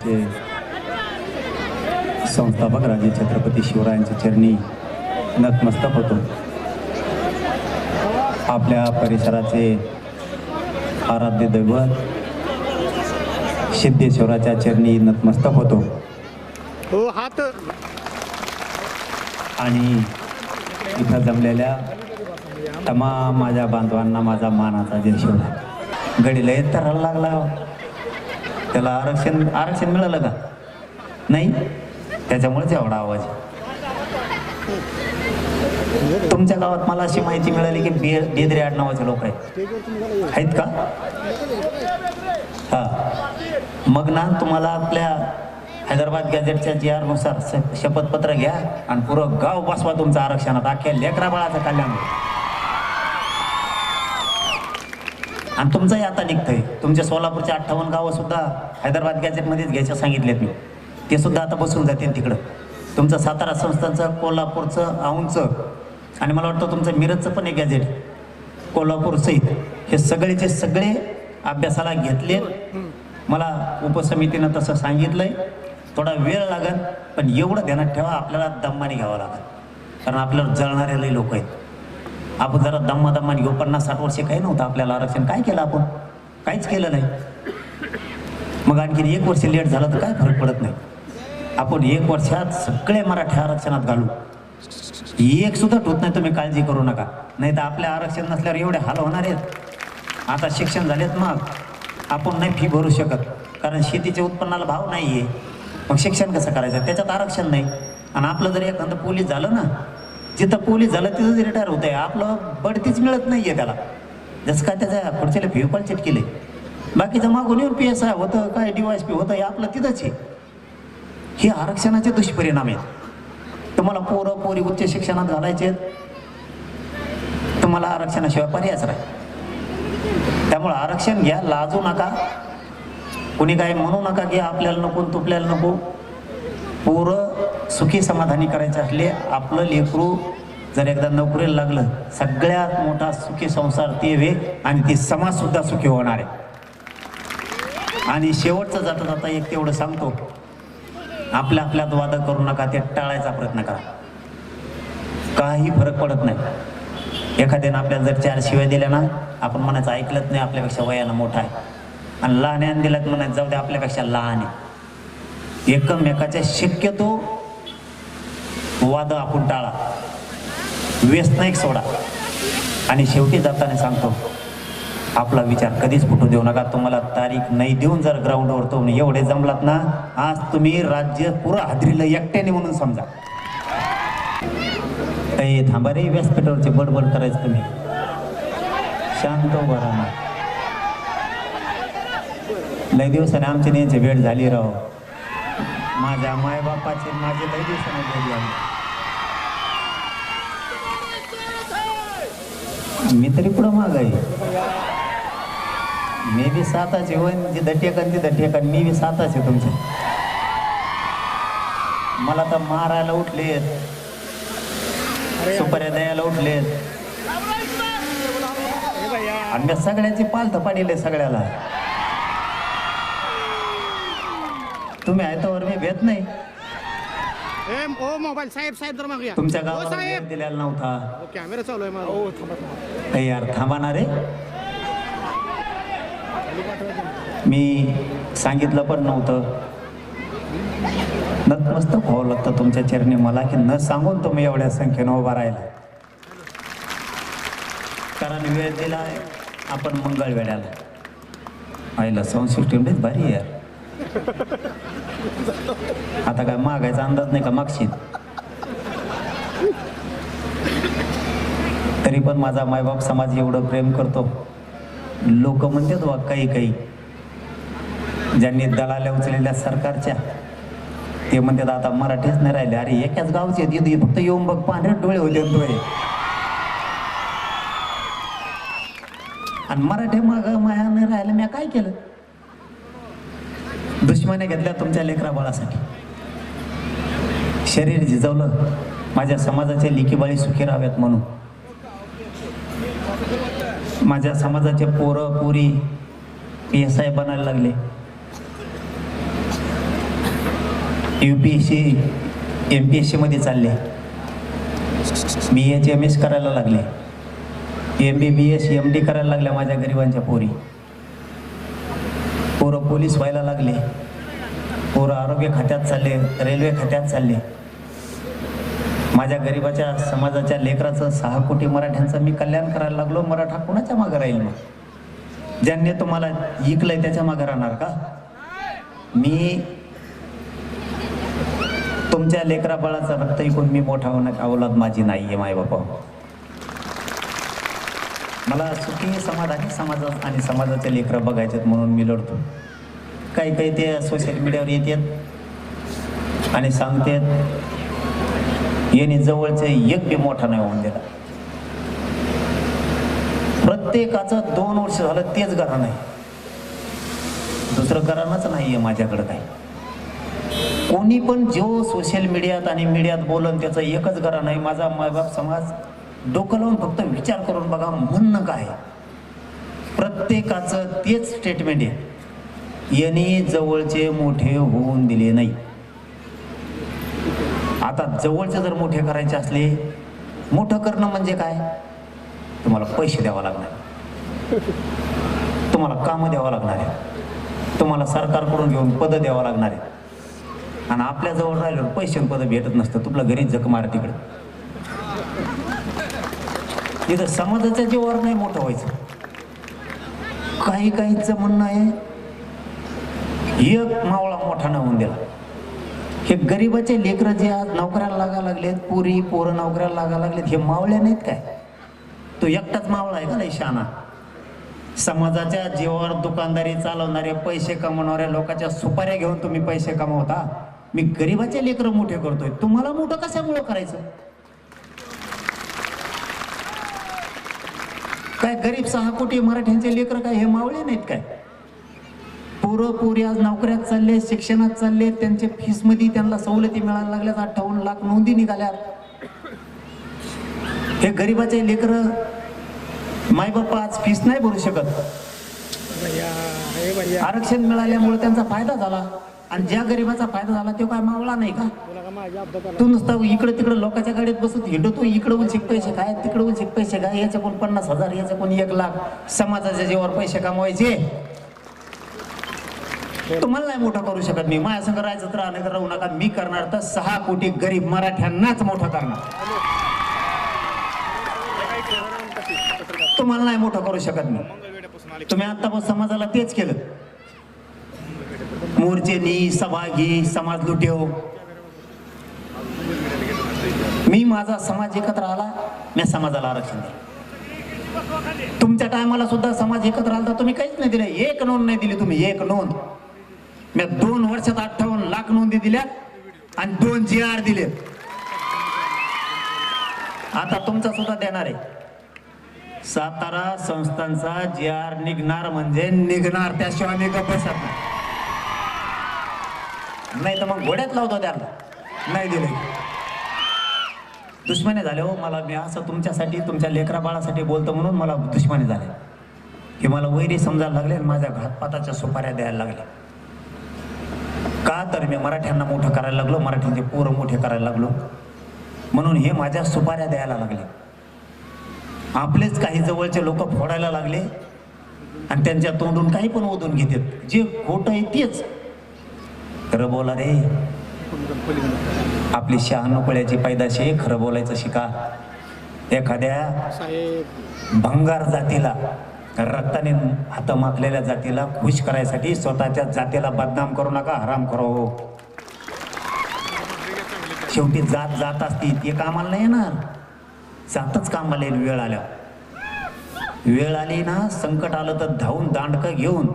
ते संस्थापक राजे छत्रपती शिवरायांच्या चरणी नतमस्तक होतो. आपल्या परिसराचे आराध्य दैवत सिद्धेश्वराच्या चरणी नतमस्तक होतो. हो हात आणि इथं जमलेल्या तमाम माझ्या बांधवांना माझा मानाचा जय शिवराय. गडीला येत तर लागला, त्याला आरक्षण मिळालं का? नाही, त्याच्यामुळेच एवढा आवाज. तुमच्या गावात मला अशी माहिती मिळाली की बेदरे आडनावाचे लोक आहेत का? हा, मग ना तुम्हाला आपल्या हैदराबाद गॅझेटच्या GR नुसार शपथपत्र घ्या आणि पुरं गाव बसवा तुमचं आरक्षणात, अख्ख्या लेकरा बाळाचं कल्याण. आणि तुमचंही आता निघतंय. तुमच्या सोलापूरचे 58 गावं सुद्धा हैदराबाद गॅझेटमध्येच घ्यायचं सांगितलेत मी. ते सुद्धा आता बसून जातील तिकडं. तुमचं सातारा संस्थांचं, कोल्हापूरचं, औंधचं आणि मला वाटतं तुमचं मिरजचं पण एक गॅझेट कोल्हापूर सहित, हे सगळेचे सगळे अभ्यासाला घेतले. मला उपसमितीनं तसं सांगितलंय. थोडा वेळ लागेल, पण एवढं ध्यानात ठेवा, आपल्याला दम्माने घ्यावं लागेल. कारण आपल्याला जळणारे लोक आहेत. आपण जरा दम्माने घेऊ. 50-60 वर्षे काही नव्हतं आपल्याला आरक्षण. काय केलं आपण? काहीच केलं नाही. मग आणखीन 1 वर्ष लेट झालं तर काय फरक पडत नाही. आपण 1 वर्षात सगळे मराठी आरक्षणात घालू. एक सुद्धा ठोत नाही, तुम्ही काळजी करू नका. नाही तर आपल्या आरक्षण नसल्यावर एवढे हाल होणार आहेत. आता शिक्षण झालेत, मग आपण नाही फी भरू शकत, कारण शेतीच्या उत्पन्नाला भाव नाही आहे. मग शिक्षण कसं करायचं? त्याच्यात आरक्षण नाही. आणि आपलं जर एखादं पोलीस झालं ना, जिथं पोलीस झालं तिथंच रिटायर होत आहे. आपलं बढतीच मिळत नाही आहे त्याला. जसं काय त्याच्या पुढच्याला फेविकॉल चिटकेले. बाकीचं मागून येऊन PSI होतं, काय DYSP होतं, हे आपलं तिथंच आहे. हे आरक्षणाचे दुष्परिणाम आहेत. तुम्हाला पोरं पोरी उच्च शिक्षणात घालायचे, तुम्हाला आरक्षणाशिवाय पर्यायच नाही. त्यामुळं आरक्षण घ्या, लाजू नका. कुणी काही म्हणू नका की आपल्याला नको तुपल्याला नको. पोरं सुखी समाधानी करायचे असले, आपलं लेकरू जर एकदा नोकरीला लागलं, सगळ्यात मोठा सुखी संसार ते वे आणि ती समाज सुद्धा सुखी होणार आहे. आणि शेवटचं जाता जाता एक तेवढं सांगतो, आपल्यात वाद करू नका, ते टाळायचा प्रयत्न करा. काही फरक पडत नाही. एखाद्यानं आपल्याला जर 4 शिव्या दिल्या ना, आपण म्हणायचं ऐकलंच नाही, आपल्यापेक्षा वयानं मोठा आहे. आणि लहान्यानं दिल्यात म्हणायचं जाऊ दे, आपल्यापेक्षा लहान आहे. एकमेकाच्या शक्यतो वाद आपण टाळा, व्यसनाईक सोडा. आणि शेवटी जाताना सांगतो, आपला विचार कधीच फुटू देऊ नका. तुम्हाला तारीख नाही देऊन जर ग्राउंडवर तुम्ही एवढे जमलात ना, आज तुम्ही राज्य पुरं हादरीला एकट्याने म्हणून समजा. थांबा रे, व्यासपीठावरची बडबड करायचं तुम्ही. शांत बरा ना. लय दिवसाने आमची नेची भेट झाली राव. माझ्या मायबापाची माझी लय दिवसाने भेट झाली. मी तरी पुढं माग आहे. मी बी 7च होईन. जी दटेकन मी बी 7च आहे तुमचे. मला तर मारायला उठलेत, सुपाऱ्या द्यायला उठलेत, आणि मी सगळ्यांची पालथ पाडीले सगळ्याला. तुम्ही आहे तर मी भेट नाही. मोबाईल साहेब जर मागूया. तुमच्या गावाला वेळ दिलेला नव्हता. कॅमेरा चालू आहे. यार थांबा ना रे. मी सांगितलं पण नव्हतं. नतमस्तक व्हावं लागतं तुमच्या चरणी मला, की न सांगून तुम्ही एवढ्या संख्येनं उभा राहिला. कारण वेळ दिला आपण मंगळवेढ्याला. आईला संस्कृती भारी यार. आता काय मागायचा अंदाज नाही का मागशील? तरी पण माझा मायबाप समाज एवढं प्रेम करतो. लोक म्हणतात वा काही ज्यांनी दलाल्या उचलेल्या सरकारच्या, ते म्हणतात आता मराठीच नाही राहिले. अरे एकाच गावचे दिदी, फक्त येऊन बघ, पांढरे डोळे होते डोळे. आणि मराठी माग माया नाही राहिलं. मी काय केलं? दुश्मने घेतल्या तुमच्या लेकरा बाळासाठी. शरीर झिजवलं माझ्या समाजाचे लेकीबाळी सुखी राहाव्यात म्हणून. माझ्या समाजाचे पोरं पोरी PSI बनायला लागले. UPSC MPSC मध्ये चालले, BHMS करायला लागले, MBBS MD करायला लागल्या माझ्या गरिबांच्या पोरी. पोरं पोलीस व्हायला लागले, पोरं आरोग्य खात्यात चालले, रेल्वे खात्यात चालले. माझ्या गरिबाच्या समाजाच्या लेकराचं 6 कोटी मराठ्यांचं मी कल्याण करायला लागलो. मराठा कोणाच्या मागं राहील? मग ज्यांनी तुम्हाला ऐकलंय त्याच्या मागं राहणार का? मी तुमच्या लेकरा बाळाचा रक्त ऐकून मी मोठा होण्याची अवलाद माझी नाही आहे माय बापा. मला सुखी समाधानी समाजात आणि समाजाच्या लेकरं बघायचे म्हणून मी लढतो. काही काही ते सोशल मीडियावर येतात आणि सांगतात यांनी जवळचे एक बी मोठा नाही होऊन दिला. प्रत्येकाचं 2 वर्ष झालं तेच घराणं नाही, दुसरं घराणंच नाही आहे माझ्याकडं. काय कोणी पण जो सोशल मीडियात आणि मीडियात बोलन त्याचं एकच घराणं आहे. माझा मायबाप समाज डोकं लावून फक्त विचार करून बघा, म्हणणं काय प्रत्येकाचं तेच स्टेटमेंट आहे, यांनी जवळचे मोठे होऊन दिले नाही. आता जवळचे जर मोठे करायचे असले, मोठं करणं म्हणजे काय? तुम्हाला पैसे द्यावा लागणार, तुम्हाला कामं द्यावं लागणार आहे, तुम्हाला सरकारकडून घेऊन पदं द्यावं लागणार आहे. आणि आपल्या जवळ राहिल्यावर पैसे पदं भेटत नसतं, तुला घरीच जग मार तिकडे. इथं समाजाच्या जीवावर नाही मोठं व्हायचं. काही काहींचं म्हणणं आहे एक मावळा मोठा न होऊन दिला. हे गरीबाचे लेकरं जे आज नोकऱ्याला लागा लागलेत, पुरी पोरं नोकऱ्याला लागा लागलेत, हे मावळे नाहीत काय? तो एकटाच मावळा आहे का नाही शहाणा? समाजाच्या जीवावर दुकानदारी चालवणारे, पैसे कमवणाऱ्या लोकांच्या सुपाऱ्या घेऊन तुम्ही पैसे कमवता. मी गरीबाचे लेकरं मोठे करतोय, तुम्हाला मोठं कशामुळं करायचं? काय गरीब 6 कोटी मराठ्यांचे लेकरं काय हे मावळे नाहीत काय? पोरं पोरी आज नोकऱ्यात चालले, शिक्षणात चालले, त्यांच्या फीसमध्ये त्यांना सवलती मिळायला लागल्यात. 58 लाख नोंदी निघाल्या. हे गरीबाचे लेकरं मायबापा आज फीस नाही भरू शकत. आरक्षण मिळाल्यामुळे त्यांचा फायदा झाला. आणि ज्या गरीबाचा फायदा झाला तो काय मावळा नाही का? तू नुसता इकडे तिकडे लोकांच्या गाडीत बसून हिंडतो, इकडे उलशिक पैसे काय, तिकडे उलशिक पैसे काय, याच्या कोण 50,000, याच्या कोण 1 लाख, समाजाच्या जीवावर पैसे कमवायचे. तुम्हाला नाही मोठं करू शकत मी. माझ्या संग राहायचं तर नाही तर राहू नका. मी करणार तर 6 कोटी गरीब मराठ्यांनाच मोठं करणार. तुम्हाला नाही मोठं करू शकत मी. तुम्ही आतापासून समाजाला तेच केलं. मोर्चेनी सभागी समाज लुटेव. मी माझा समाज एकत्र आला, मी समाजाला आरक्षण दिलं. तुमच्या टायमाला सुद्धा समाज एकत्र आला तर तुम्ही काहीच नाही दिलं. 1 नोंद नाही दिली तुम्ही, 1 नोंद. मी 2 वर्षात 58 लाख नोंदी दिल्या आणि 2 GR दिले. आता तुमचा सुद्धा देणार आहे. सातारा संस्थांचा GR निघणार म्हणजे निघणार, त्याशिवाय मी गप्प बसत नाही तर मग घोड्यात लावतो त्याला. नाही दिले दुश्मनी झाले हो मला. मी असं तुमच्यासाठी, तुमच्या लेकरा बाळासाठी बोलतो म्हणून मला दुश्मनी झाले. हे मला वैरी समजायला लागले आणि माझ्या घातपाताच्या सुपाऱ्या द्यायला लागल्या. का तर मी मराठ्यांना मोठं करायला लागलो, मराठ्यांचे पोरं मोठे करायला लागलो म्हणून हे माझ्या सुपाऱ्या द्यायला लागले. आपलेच काही जवळचे लोक फोडायला लागले आणि त्यांच्या तोंडून काही पण ओढून घेतात. जे खोटं आहे तेच खरं बोला रे. आपली 96 पळ्याची पैदाशी खरं बोलायचं शिका. एखाद्या भंगार जातीला, रक्ताने हात माखलेल्या जातीला खुश करायसाठी स्वतःच्या जातीला बदनाम करू नका, हराम करो. शेवटी जात जात असती, ते कामाला नाही येणार. जातच कामाला येईल. वेळ आल्या, वेळ आली ना, संकट आलं तर धावून दांडकं घेऊन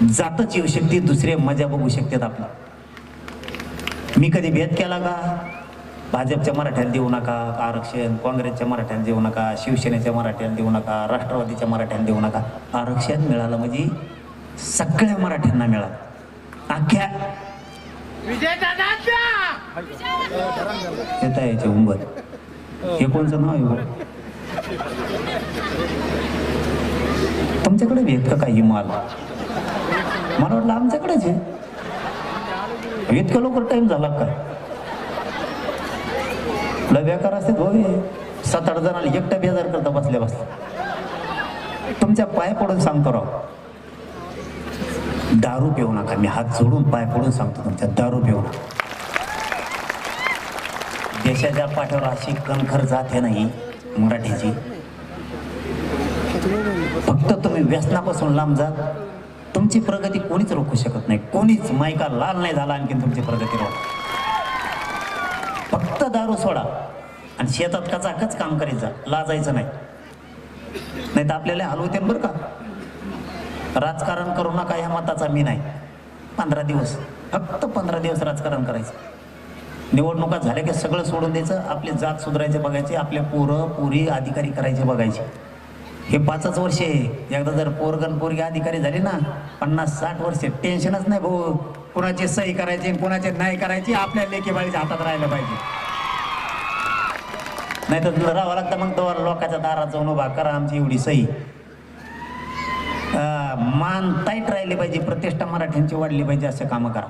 जातच येऊ शकते. दुसरे मजा बघू शकतात आपला. मी कधी भेद केला का? भाजपच्या मराठ्याला देऊ नका आरक्षण, काँग्रेसच्या मराठ्याला देऊ नका, शिवसेनेच्या मराठ्याला देऊ नका, राष्ट्रवादीच्या मराठ्याला देऊ नका. आरक्षण मिळालं म्हणजे सगळ्या मराठ्यांना मिळालं. अख्ख्या येता याचे उंबर. हे कोणचं नाव आहे? तुमच्याकडे भेट का काही माल? मला वाटलं आमच्याकडेच आहे. इतकं लवकर टाइम झाला काय? लय बेकार असते भाऊ, 7-8 जणांना एकटा बेजार करता बसल्या बसल्या. तुमच्या पाय पडून सांगतो राव, दारू पिऊ नका. मी हात जोडून पाय पडून सांगतो तुमच्या, दारू पिऊ नका. देशाच्या पाठीवर अशी कणखर जाते नाही मराठीची. फक्त तुम्ही व्यसनापासून लांब जा, तुमची प्रगती कोणीच रोखू शकत नाही. कोणीच मायका लाल नाही झाला आणखीन तुमची प्रगती रोख. फक्त दारू सोडा आणि शेतात कचाकच काम करीत जा, लाजायचं नाही. नाही तर आपल्याला हलवते बरं का. राजकारण करू नका या मताचा मी नाही. 15 दिवस, फक्त 15 दिवस राजकारण करायचं. निवडणुका झाल्या की सगळं सोडून द्यायचं. आपली जात सुधारायचे बघायचे, आपले पोरं पुरी अधिकारी करायचे बघायचे. हे 5च वर्ष आहे. एकदा जर पोरगण पोरगी अधिकारी झाली ना, 50-60 वर्ष टेन्शनच नाही भाऊ. कुणाची सही करायची कुणाची नाही करायची, आपल्या लेकीबाळीच्या हातात राहायला पाहिजे. नाही तर राहावं लागतं मग तो लोकांच्या दारात जाऊन उभा करा आमची एवढी सही. मान टाईट राहिली पाहिजे, प्रतिष्ठा मराठ्यांची वाढली पाहिजे, असे कामं करा.